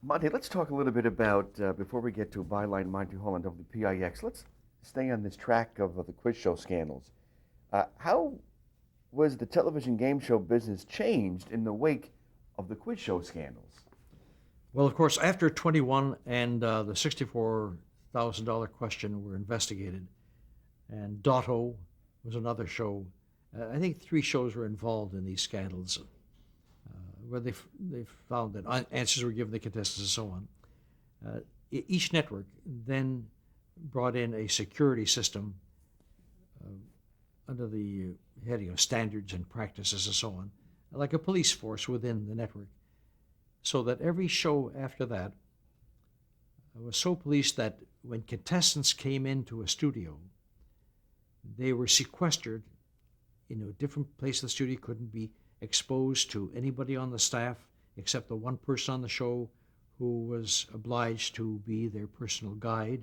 Monty, let's talk a little bit about, before we get to Byline Monty Hall and WPIX, let's stay on this track of the quiz show scandals. How was the television game show business changed in the wake of the quiz show scandals? Well, of course, after 21 and the $64,000 question were investigated, and Dotto was another show. I think three shows were involved in these scandals, where they found that answers were given to contestants and so on. Each network then brought in a security system uh, under the heading of standards and practices and so on, like a police force within the network, so that every show after that was so policed that when contestants came into a studio, they were sequestered in a different place of the studio, couldn't be exposed to anybody on the staff except the one person on the show who was obliged to be their personal guide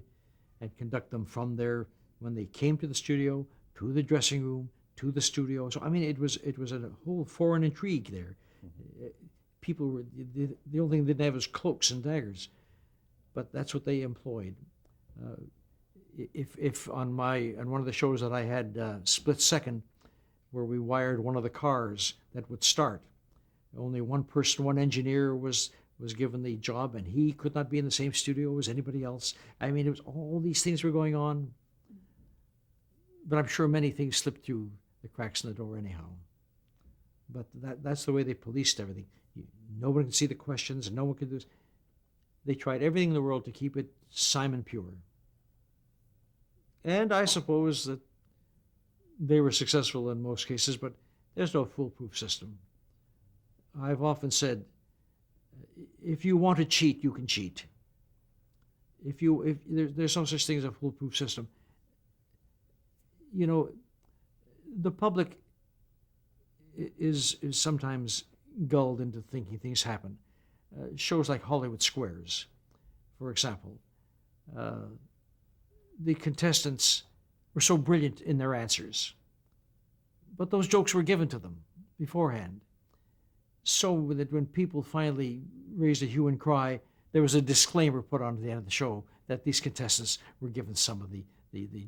and conduct them from there when they came to the studio, to the dressing room, to the studio. So I mean, it was a whole foreign intrigue there. People were the only thing they didn't have was cloaks and daggers, but that's what they employed. Uh, if on one of the shows that I had, split second, where we wired one of the cars that would start, only one person, one engineer was given the job, and he could not be in the same studio as anybody else. I mean, it was all these things were going on, but I'm sure many things slipped through the cracks in the door anyhow. But that's the way they policed everything. No one could see the questions, and no one could do this. They tried everything in the world to keep it Simon pure. And I suppose that they were successful in most cases, but there's no foolproof system. I've often said, if you want to cheat, you can cheat. If there's no such thing as a foolproof system. You know, the public is sometimes gulled into thinking things happen. Shows like Hollywood Squares, for example, the contestants were so brilliant in their answers, but those jokes were given to them beforehand, so that when people finally raised a hue and cry, there was a disclaimer put on at the end of the show that these contestants were given some of the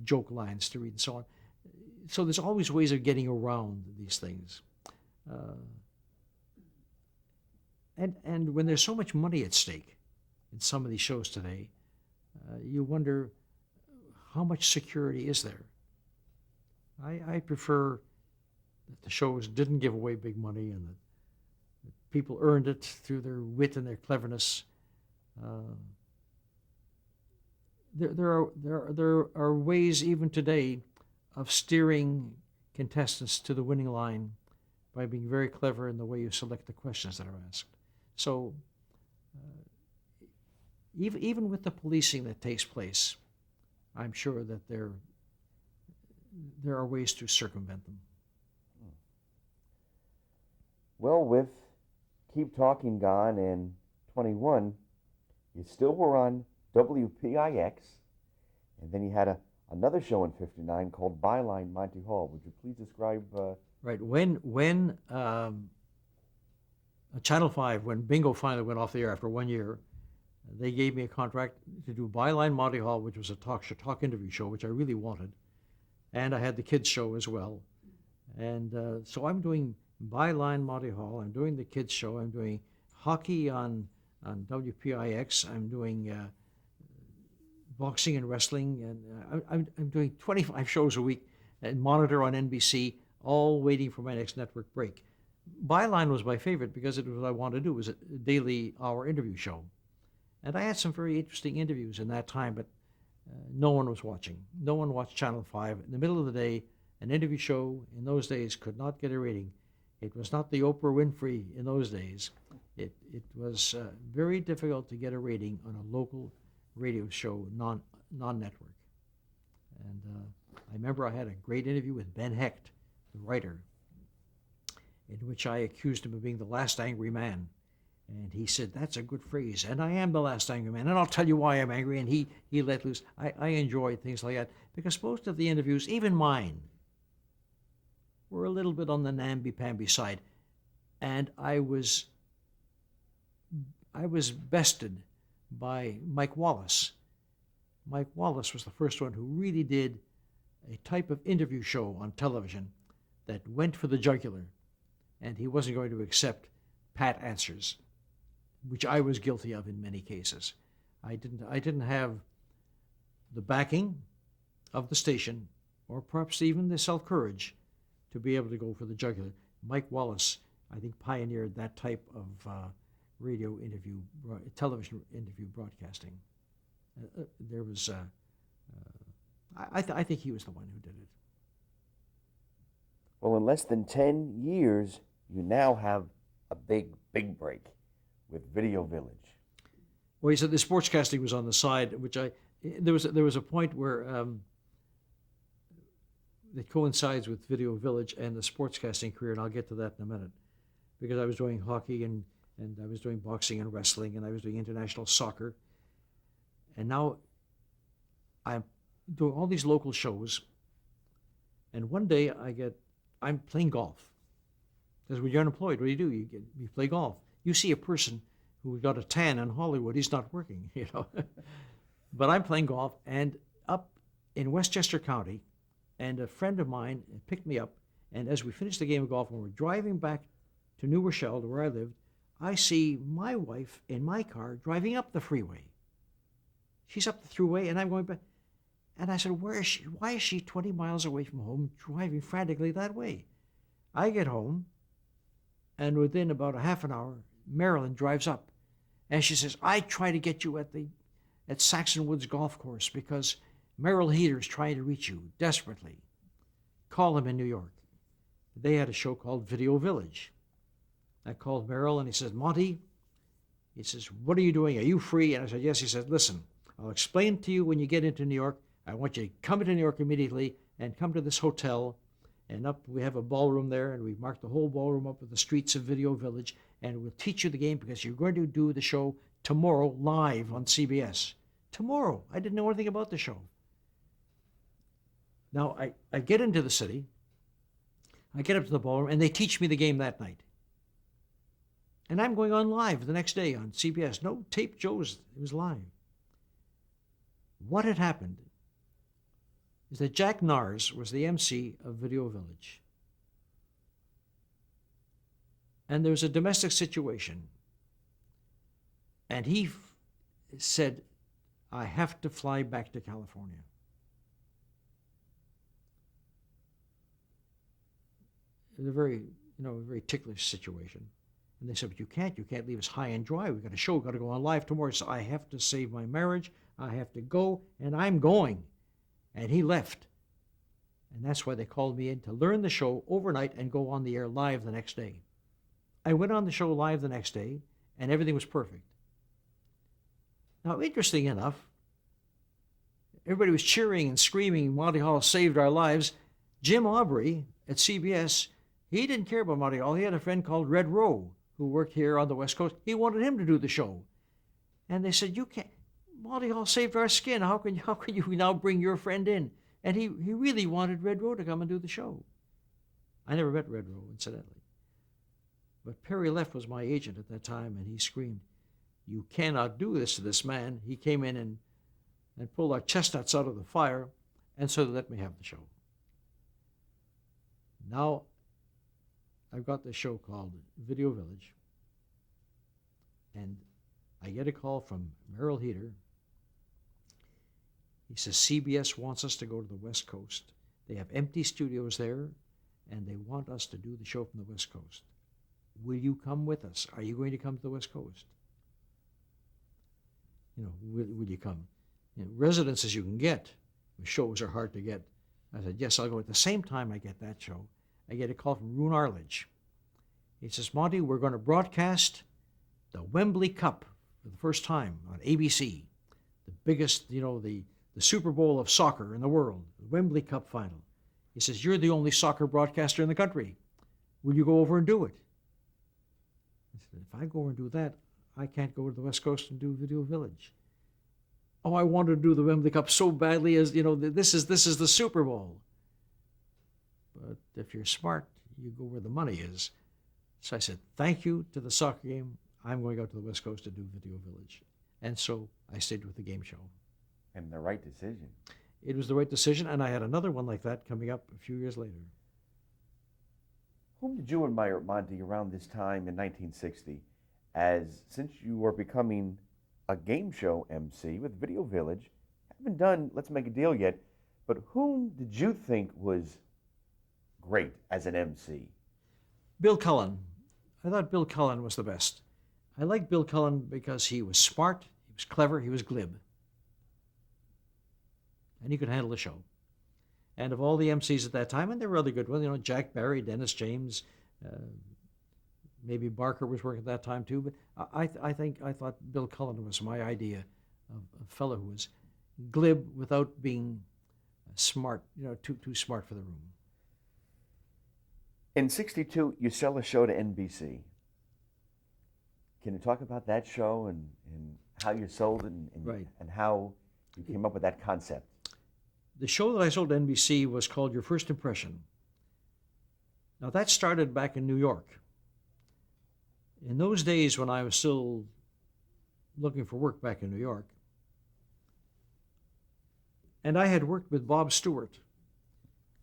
joke lines to read and so on. So there's always ways of getting around these things. Uh, and when there's so much money at stake in some of these shows today, you wonder how much security is there. I prefer that the shows didn't give away big money and that people earned it through their wit and their cleverness. There are ways even today of steering contestants to the winning line by being very clever in the way you select the questions that are asked. So even with the policing that takes place, I'm sure that there are ways to circumvent them. Well, with Keep Talking gone in 21, you still were on WPIX, and then you had another show in 59 called Byline Monty Hall. Would you please describe? Right. When Channel 5, when Bingo finally went off the air after 1 year, they gave me a contract to do Byline Monty Hall, which was a talk interview show, which I really wanted. And I had the kids show as well. And so I'm doing Byline Monty Hall, I'm doing the kids show, I'm doing hockey on WPIX, I'm doing boxing and wrestling, and I'm doing 25 shows a week and Monitor on NBC, all waiting for my next network break. Byline was my favorite because it was what I wanted to do. It was a daily hour interview show. And I had some very interesting interviews in that time, but no one was watching. No one watched Channel 5. In the middle of the day, an interview show in those days could not get a rating. It was not the Oprah Winfrey in those days. It was very difficult to get a rating on a local radio show, non-network. And I remember I had a great interview with Ben Hecht, the writer, in which I accused him of being the last angry man. And he said, that's a good phrase. And I am the last angry man. And I'll tell you why I'm angry. And he let loose. I enjoy things like that because most of the interviews, even mine, were a little bit on the namby-pamby side. And I I was bested by Mike Wallace. Mike Wallace was the first one who really did a type of interview show on television that went for the jugular, and he wasn't going to accept pat answers, which I was guilty of in many cases. I didn't have the backing of the station, or perhaps even the self-courage, to be able to go for the jugular. Mike Wallace, I think, pioneered that type of radio interview, television interview broadcasting. There was, I think he was the one who did it. Well, in less than 10 years, you now have a big break with Video Village. Well, he said the sportscasting was on the side, which there was a point where that coincides with Video Village and the sportscasting career, and I'll get to that in a minute, because I was doing hockey and I was doing boxing and wrestling, and I was doing international soccer, and now I'm doing all these local shows, and one day I'm playing golf. Because when you're unemployed, what do? You play golf. You see a person who got a tan in Hollywood, he's not working, you know. But I'm playing golf, and up in Westchester County, and a friend of mine picked me up, and as we finished the game of golf, when we're driving back to New Rochelle, to where I lived, I see my wife in my car driving up the freeway. She's up the thruway, and I'm going back. And I said, where is she? Why is she 20 miles away from home driving frantically that way? I get home, and within about a half an hour, Marilyn drives up. And she says, I try to get you at Saxon Woods Golf Course because Merrill Heater's trying to reach you desperately. Call him in New York. They had a show called Video Village. I called Merrill, and he says, Monty, he says, what are you doing? Are you free? And I said, yes. He said, listen, I'll explain to you when you get into New York. I want you to come into New York immediately and come to this hotel. And up, we have a ballroom there, and we've marked the whole ballroom up with the streets of Video Village, and we'll teach you the game because you're going to do the show tomorrow live on CBS. Tomorrow. I didn't know anything about the show. Now, I get into the city, I get up to the ballroom, and they teach me the game that night. And I'm going on live the next day on CBS. No tape Joe's, it was live. What had happened is that Jack Nars was the MC of Video Village. And there was a domestic situation. And he said, I have to fly back to California. It was a very ticklish situation. And they said, but you can't leave us high and dry. We've got a show, we've got to go on live tomorrow. So I have to save my marriage. I have to go, and I'm going. And he left. And that's why they called me in to learn the show overnight and go on the air live the next day. I went on the show live the next day, and everything was perfect. Now, interesting enough, everybody was cheering and screaming, Monty Hall saved our lives. Jim Aubrey at CBS, he didn't care about Monty Hall. He had a friend called Red Rowe who worked here on the West Coast. He wanted him to do the show. And they said, you can't. Monty Hall saved our skin. How can you now bring your friend in? And he really wanted Red Rowe to come and do the show. I never met Red Rowe, incidentally. But Perry Leff was my agent at that time, and he screamed, you cannot do this to this man. He came in and pulled our chestnuts out of the fire, and so they let me have the show. Now, I've got this show called Video Village, and I get a call from Merrill Heater. He says, CBS wants us to go to the West Coast. They have empty studios there, and they want us to do the show from the West Coast. Will you come with us? Are you going to come to the West Coast? Will you come? Residences you can get. Shows are hard to get. I said, yes, I'll go. At the same time I get that show, I get a call from Roone Arledge. He says, Monty, we're going to broadcast the Wembley Cup for the first time on ABC. The biggest, the Super Bowl of soccer in the world, the Wembley Cup final. He says, you're the only soccer broadcaster in the country. Will you go over and do it? I said, if I go over and do that, I can't go to the West Coast and do Video Village. Oh, I wanted to do the Wembley Cup so badly as, this is the Super Bowl. But if you're smart, you go where the money is. So I said, thank you to the soccer game. I'm going out to the West Coast to do Video Village. And so I stayed with the game show. And the right decision. It was the right decision, and I had another one like that coming up a few years later. Whom did you admire, Monty, around this time in 1960? As since you were becoming a game show MC with Video Village, haven't done Let's Make a Deal yet, but whom did you think was great as an MC? Bill Cullen. I thought Bill Cullen was the best. I liked Bill Cullen because he was smart, he was clever, he was glib. And he could handle the show. And of all the MCs at that time, and there were other good ones, Jack Barry, Dennis James, maybe Barker was working at that time too, but I thought Bill Cullen was my idea of a fellow who was glib without being smart, too smart for the room. In 62, you sell a show to NBC. Can you talk about that show and how you sold it Right. and how you came up with that concept? The show that I sold to NBC was called Your First Impression. Now that started back in New York. In those days when I was still looking for work back in New York, and I had worked with Bob Stewart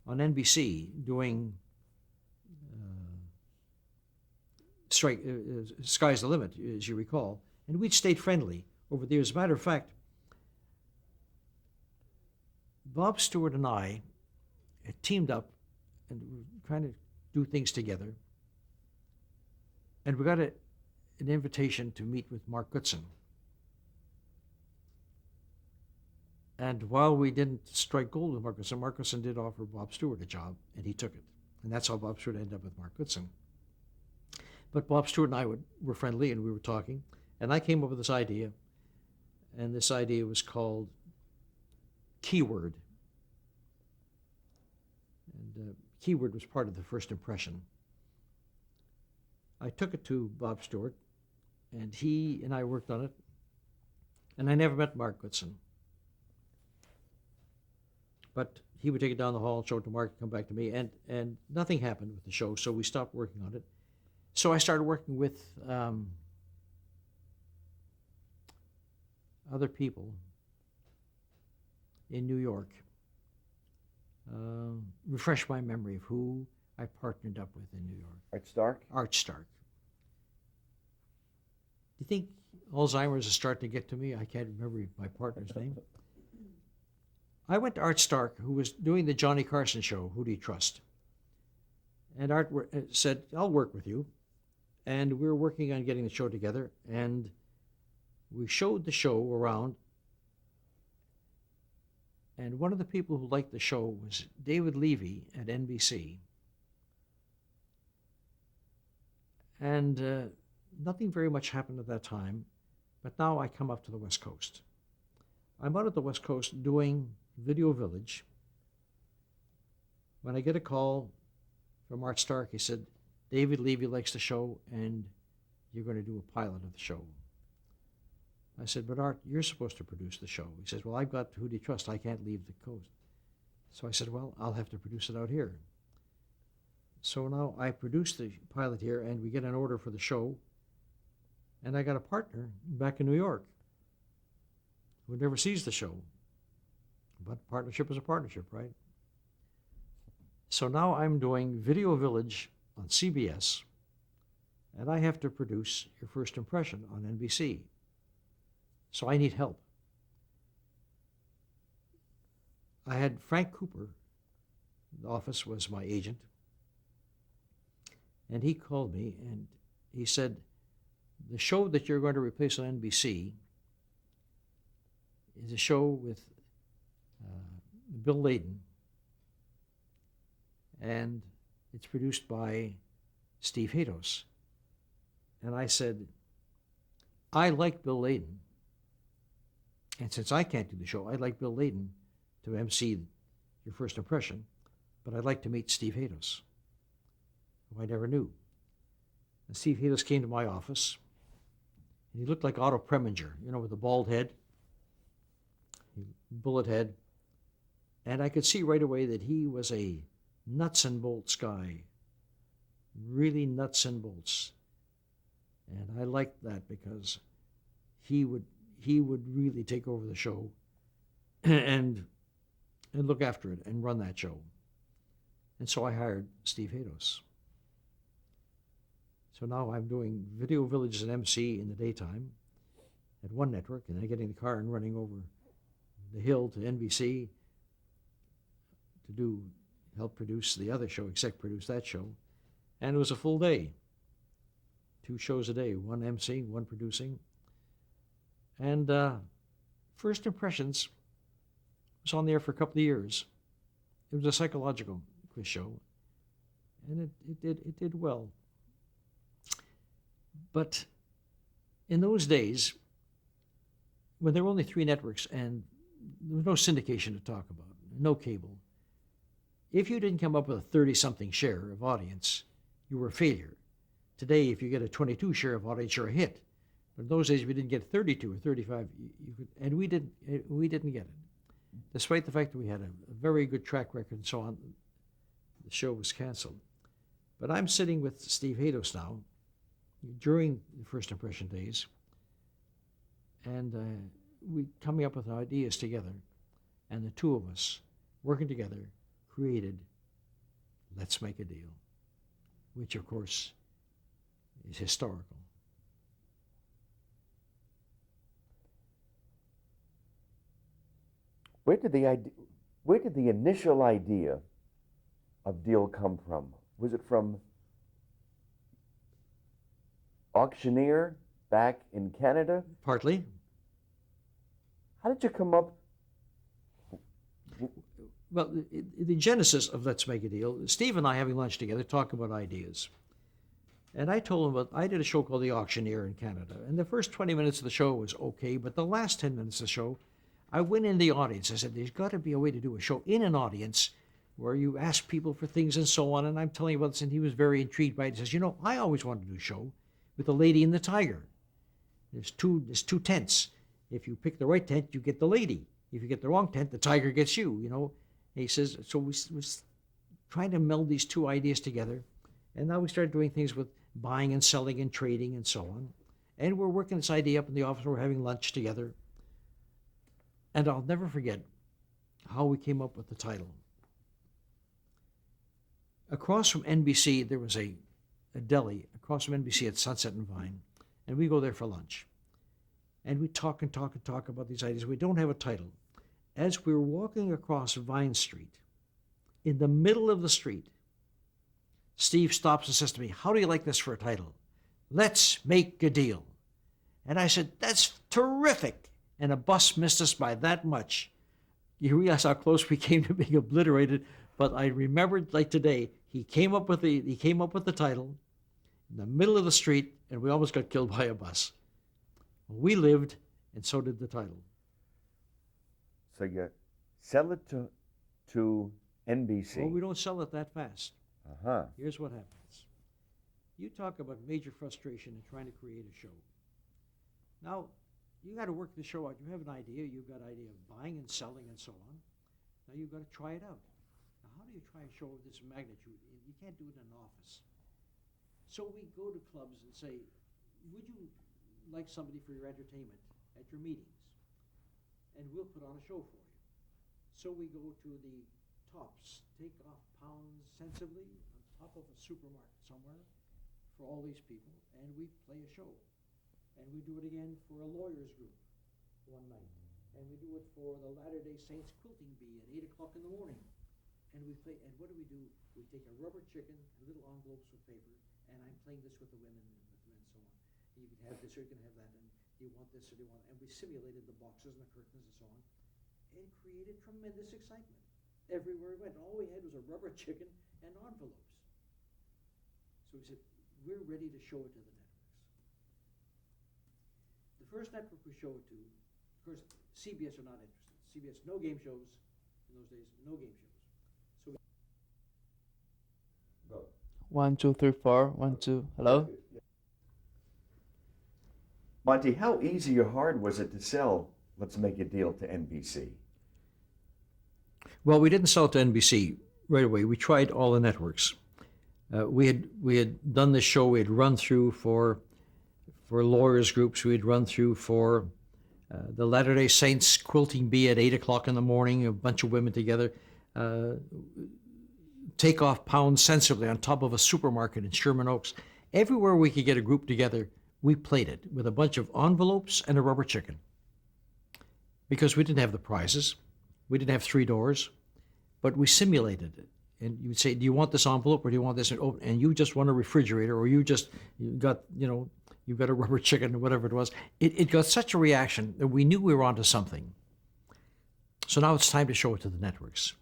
on NBC doing Sky's the Limit, as you recall, and we'd stayed friendly over the years. As a matter of fact, Bob Stewart and I had teamed up and we were trying to do things together. And we got an invitation to meet with Mark Goodson. And while we didn't strike gold with Mark Goodson did offer Bob Stewart a job, and he took it. And that's how Bob Stewart ended up with Mark Goodson. But Bob Stewart and I were friendly, and we were talking. And I came up with this idea, and this idea was called Keyword. And Keyword was part of the First Impression. I took it to Bob Stewart, and he and I worked on it, and I never met Mark Goodson. But he would take it down the hall and show it to Mark, come back to me, and nothing happened with the show, so we stopped working on it. So I started working with other people in New York. Refresh my memory of who I partnered up with in New York. Art Stark? Art Stark. Do you think Alzheimer's is starting to get to me? I can't remember my partner's name. I went to Art Stark, who was doing the Johnny Carson show, Who Do You Trust? And Art said, I'll work with you. And we were working on getting the show together, and we showed the show around. And one of the people who liked the show was David Levy at NBC. And nothing very much happened at that time, but now I come up to the West Coast. I'm out at the West Coast doing Video Village. When I get a call from Art Stark, he said, David Levy likes the show, and you're going to do a pilot of the show. I said, but Art, you're supposed to produce the show. He says, well, I've got Who Do You Trust? I can't leave the coast. So I said, well, I'll have to produce it out here. So now I produce the pilot here, and we get an order for the show, and I got a partner back in New York who never sees the show. But partnership is a partnership, right? So now I'm doing Video Village on CBS, and I have to produce Your First Impression on NBC. So I need help. I had Frank Cooper, the office was my agent, and he called me and he said, the show that you're going to replace on NBC is a show with Bill Layden, and it's produced by Steve Hados. And I said, I like Bill Layden, and since I can't do the show, I'd like Bill Layden to MC Your First Impression, but I'd like to meet Steve Hados, who I never knew. And Steve Hados came to my office, and he looked like Otto Preminger, with the bald head, bullet head, and I could see right away that he was a nuts and bolts guy, really nuts and bolts. And I liked that because he would really take over the show and look after it and run that show. And so I hired Steve Hados. So now I'm doing Video Village as an MC in the daytime at one network, and then getting the car and running over the hill to NBC to help produce the other show, exec produce that show. And it was a full day. 2 shows a day, one emceeing, one producing. And First Impressions was on the air for a couple of years. It was a psychological quiz show, and it did well. But in those days, when there were only 3 networks and there was no syndication to talk about, no cable, if you didn't come up with a 30-something share of audience, you were a failure. Today, if you get a 22 share of audience, you're a hit. But in those days, if you didn't get 32 or 35, you could, and we didn't get it. Despite the fact that we had a very good track record and so on, the show was canceled. But I'm sitting with Steve Hados now during the First Impression days, and we coming up with ideas together, and the 2 of us working together created Let's Make a Deal, which of course is historical. Where did the initial idea of Deal come from? Was it from auctioneer back in Canada? Partly. How did you come up? Well, the genesis of Let's Make a Deal, Steve and I having lunch together, talking about ideas. And I told him I did a show called The Auctioneer in Canada. And the first 20 minutes of the show was okay, but the last 10 minutes of the show, I went in the audience. I said, there's got to be a way to do a show in an audience where you ask people for things and so on. And I'm telling you about this, and he was very intrigued by it. He says, I always wanted to do a show with the lady and the tiger. There's two tents. If you pick the right tent, you get the lady. If you get the wrong tent, the tiger gets you, And he says, so we was trying to meld these 2 ideas together. And now we started doing things with buying and selling and trading and so on. And we're working this idea up in the office. We're having lunch together. And I'll never forget how we came up with the title. Across from NBC, there was a deli across from NBC at Sunset and Vine. And we go there for lunch. And we talk and talk and talk about these ideas. We don't have a title. As we're walking across Vine Street, in the middle of the street, Steve stops and says to me, how do you like this for a title? Let's Make a Deal. And I said, that's terrific. And a bus missed us by that much. You realize how close we came to being obliterated. But I remembered like today, he came up with the title in the middle of the street, and we almost got killed by a bus. We lived, and so did the title. So you sell it to NBC. Well, we don't sell it that fast. Uh-huh. Here's what happens. You talk about major frustration in trying to create a show. Now, you got to work the show out. You have an idea. You've got an idea of buying and selling and so on. Now you've got to try it out. Now, how do you try a show of this magnitude? You can't do it in an office. So we go to clubs and say, would you like somebody for your entertainment at your meetings? And we'll put on a show for you. So we go to the Tops, take off pounds sensibly on top of a supermarket somewhere for all these people, and we play a show. And we do it again for a lawyer's group one night. And we do it for the Latter-day Saints quilting bee at 8 o'clock in the morning. And we play, and what do? We take a rubber chicken and little envelopes with paper, and I'm playing this with the women and with the men and so on. And you can have this or you can have that, and do you want this or do you want, and we simulated the boxes and the curtains and so on. It created tremendous excitement everywhere we went. All we had was a rubber chicken and envelopes. So we said, we're ready to show it to the networks. The first network we show it to, of course, CBS are not interested. CBS, no game shows in those days, no game shows. So Go. 1, 2, 3, 4. 1, 2. Hello? Monty, how easy or hard was it to sell Let's Make a Deal to NBC? Well, we didn't sell it to NBC right away. We tried all the networks. We had done this show. We had run through for for lawyers groups. We'd run through for the Latter-day Saints quilting bee at 8 o'clock in the morning, a bunch of women together. Take off pounds sensibly on top of a supermarket in Sherman Oaks. Everywhere we could get a group together, we played it with a bunch of envelopes and a rubber chicken. Because we didn't have the prizes. We didn't have 3 doors, but we simulated it. And you would say, do you want this envelope or do you want this? And you just want a refrigerator, or you got a rubber chicken or whatever it was. It got such a reaction that we knew we were onto something. So now it's time to show it to the networks.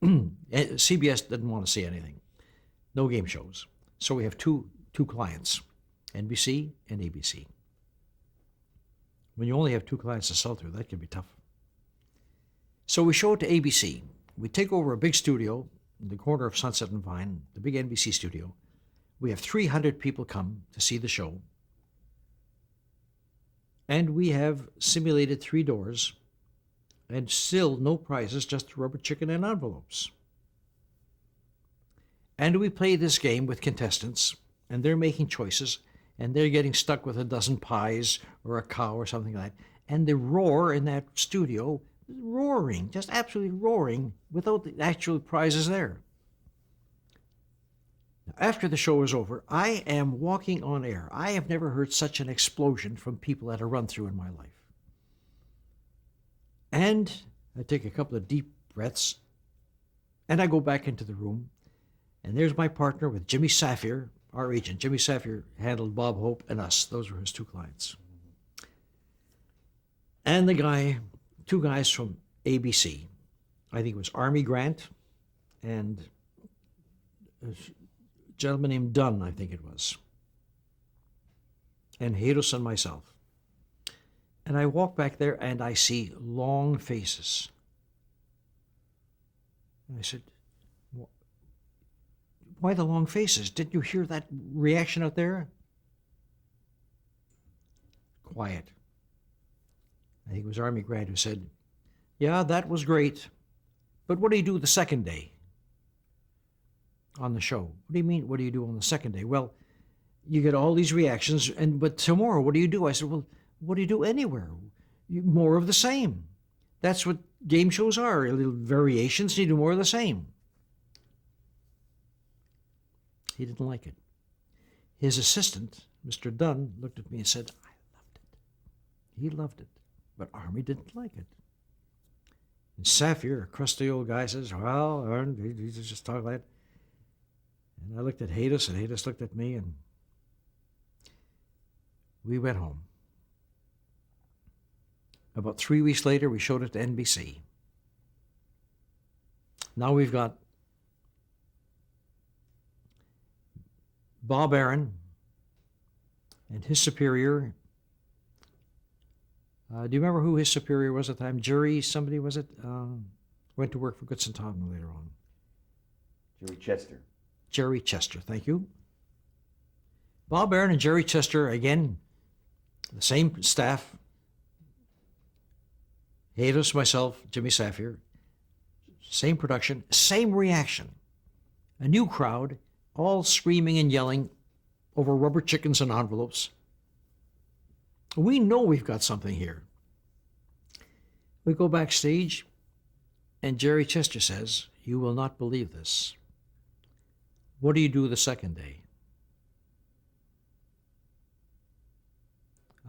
CBS didn't want to see anything. No game shows. So we have two clients, NBC and ABC. When you only have 2 clients to sell to, that can be tough. So we show it to ABC. We take over a big studio in the corner of Sunset and Vine, the big NBC studio. We have 300 people come to see the show. And we have simulated 3 doors and still no prizes, just rubber chicken and envelopes. And we play this game with contestants, and they're making choices, and they're getting stuck with a dozen pies or a cow or something like that. And the roar in that studio, roaring, just absolutely roaring, without the actual prizes there. Now, after the show is over, I am walking on air. I have never heard such an explosion from people at a run-through in my life. And I take a couple of deep breaths, and I go back into the room, and there's my partner with Jimmy Safier, our agent. Jimmy Safier handled Bob Hope and us. Those were his 2 clients. And the 2 guys from ABC. I think it was Army Grant and a gentleman named Dunn, I think it was. And Haydos and myself. And I walk back there and I see long faces. And I said, why the long faces? Didn't you hear that reaction out there? Quiet. I think it was Army Grant who said, yeah, that was great. But what do you do the second day on the show? What do you mean, what do you do on the second day? Well, you get all these reactions, but tomorrow, what do you do? I said, well, what do you do anywhere? More of the same. That's what game shows are, little variations. You do more of the same. He didn't like it. His assistant, Mr. Dunn, looked at me and said, I loved it. He loved it, but Army didn't like it. And Safier, a crusty old guy, says, well, he's just talking like that. And I looked at Haydos, and Haydos looked at me, and we went home. About 3 weeks later, we showed it to NBC. Now we've got Bob Aaron and his superior. Do you remember who his superior was at the time? Jerry, somebody was it? Went to work for Goodson Tottenham later on. Jerry Chester. Jerry Chester, thank you. Bob Aaron and Jerry Chester, again, the same staff. Haydos, myself, Jimmy Safier. Same production, same reaction. A new crowd, all screaming and yelling over rubber chickens and envelopes. We know we've got something here. We go backstage, and Jerry Chester says, you will not believe this. What do you do the second day?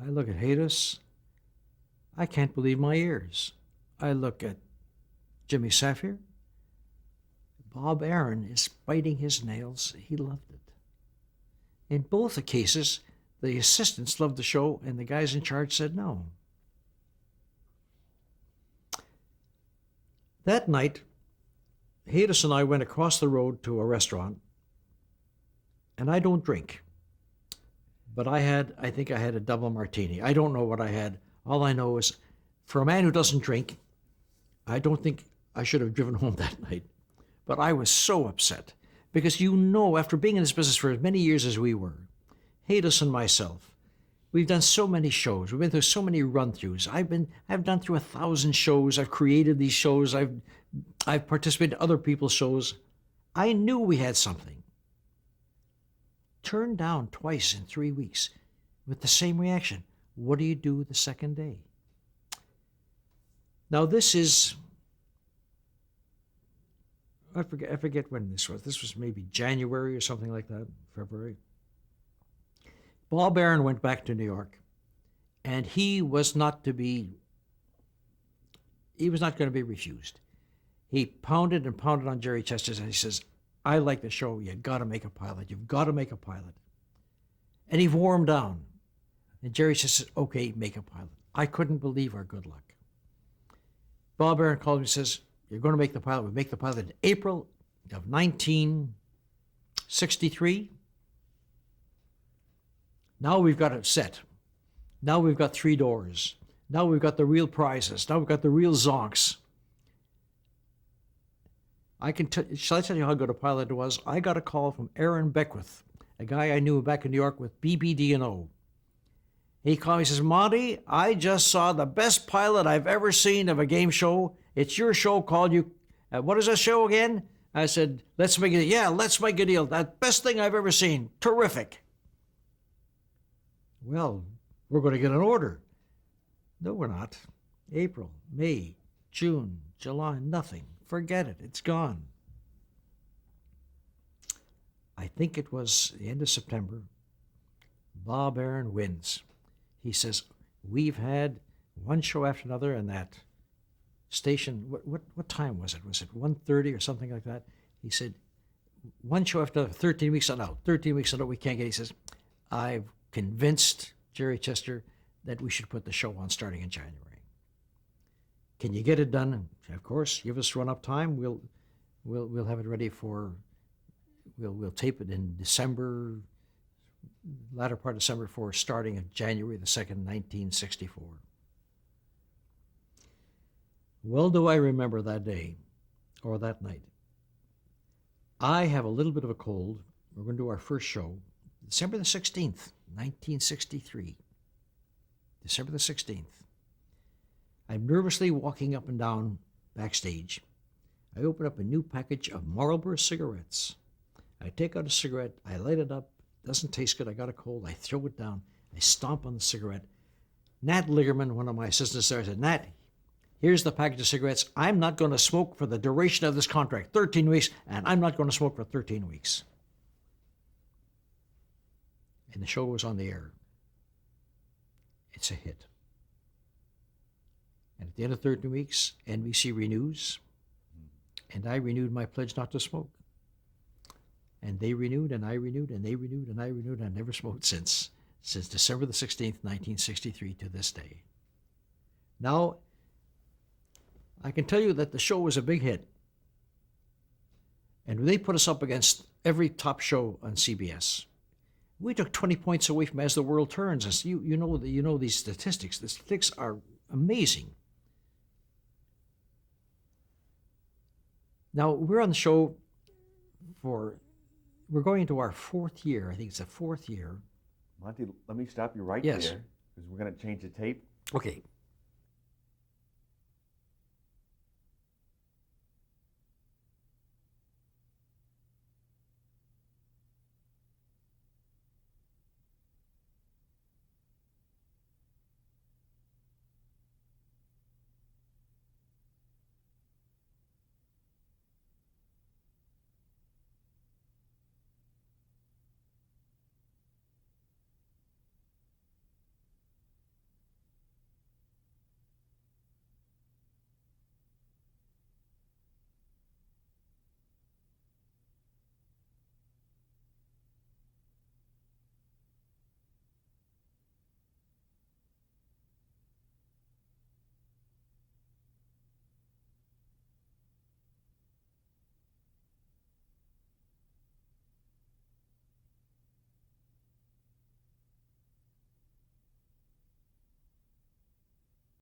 I look at Haydos. I can't believe my ears. I look at Jimmy Safier. Bob Aaron is biting his nails. He loved it. In both the cases, the assistants loved the show, and the guys in charge said no. That night, Haydos and I went across the road to a restaurant, and I don't drink. But I think I had a double martini. I don't know what I had. All I know is, for a man who doesn't drink, I don't think I should have driven home that night. But I was so upset. Because after being in this business for as many years as we were, Haydos and myself, we've done so many shows. We've been through so many run-throughs. I've done through 1,000 shows. I've created these shows. I've participated in other people's shows. I knew we had something. Turned down twice in 3 weeks. with the same reaction. What do you do the second day? Now this is, I forget when this was. This was maybe January or something like that, February. Bob Aaron went back to New York, and he was not going to be refused. He pounded and pounded on Jerry Chester's, and he says, I like the show. You got to make a pilot. You've got to make a pilot. And he wore him down. And Jerry says, okay, make a pilot. I couldn't believe our good luck. Bob Aaron called me and says, you're going to make the pilot. We make the pilot in April of 1963. Now we've got it set. Now we've got 3 doors. Now we've got the real prizes. Now we've got the real zonks. Shall I tell you how good a pilot it was? I got a call from Aaron Beckwith, a guy I knew back in New York with BBD&O. He called me and says, Monty, I just saw the best pilot I've ever seen of a game show. It's your show called you. What is that show again? I said, Let's Make a Deal. Yeah, Let's Make a Deal. That best thing I've ever seen. Terrific. Well, we're going to get an order. No, we're not. April, May, June, July, nothing. Forget it. It's gone. I think it was the end of September. Bob Aaron wins. He says, we've had one show after another, and that station, what time was it? Was it 1:30 or something like that? He said, one show after another, 13 weeks on out, 13 weeks on out, we can't get it. He says, I've convinced Jerry Chester that we should put the show on starting in January. Can you get it done? Of course, give us run-up time. We'll have it ready for, we'll tape it in December, latter part of December for starting on January the 2nd, 1964. Well do I remember that day, or that night. I have a little bit of a cold. We're going to do our first show, December the 16th, 1963. December the 16th. I'm nervously walking up and down backstage. I open up a new package of Marlboro cigarettes. I take out a cigarette, I light it up, doesn't taste good, I got a cold, I throw it down, I stomp on the cigarette. Nat Liggerman, one of my assistants there, said, Nat, here's the package of cigarettes. I'm not going to smoke for the duration of this contract, 13 weeks, and I'm not going to smoke for 13 weeks. And the show was on the air. It's a hit. And at the end of 13 weeks, NBC renews, and I renewed my pledge not to smoke. And they renewed, and I renewed, and they renewed, and I renewed, and I never smoked since December the 16th, 1963 to this day. Now, I can tell you that the show was a big hit. And they put us up against every top show on CBS. We took 20 points away from As the World Turns. As you know these statistics. The statistics are amazing. Now, we're on the show we're going into our 4th year. I think it's the 4th year. Monty, let me stop you right Yes. there, because we're going to change the tape. Okay.